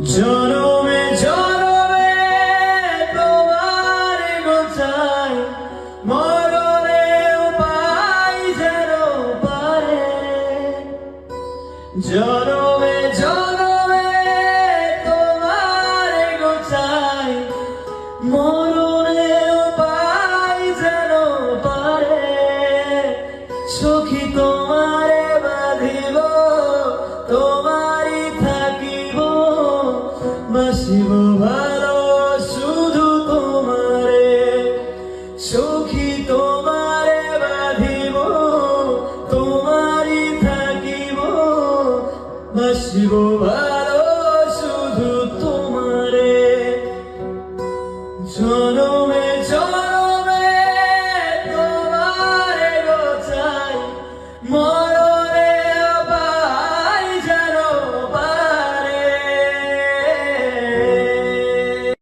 জনমে জনমে তোমার গোছাই মরণেও পাই যেন পারে। জনমে জনমে তোমার গোছাই মরণেও পাই যেন পারে। সখী তোমারে বাঁধিব তোমারই থাকিব বাসিব।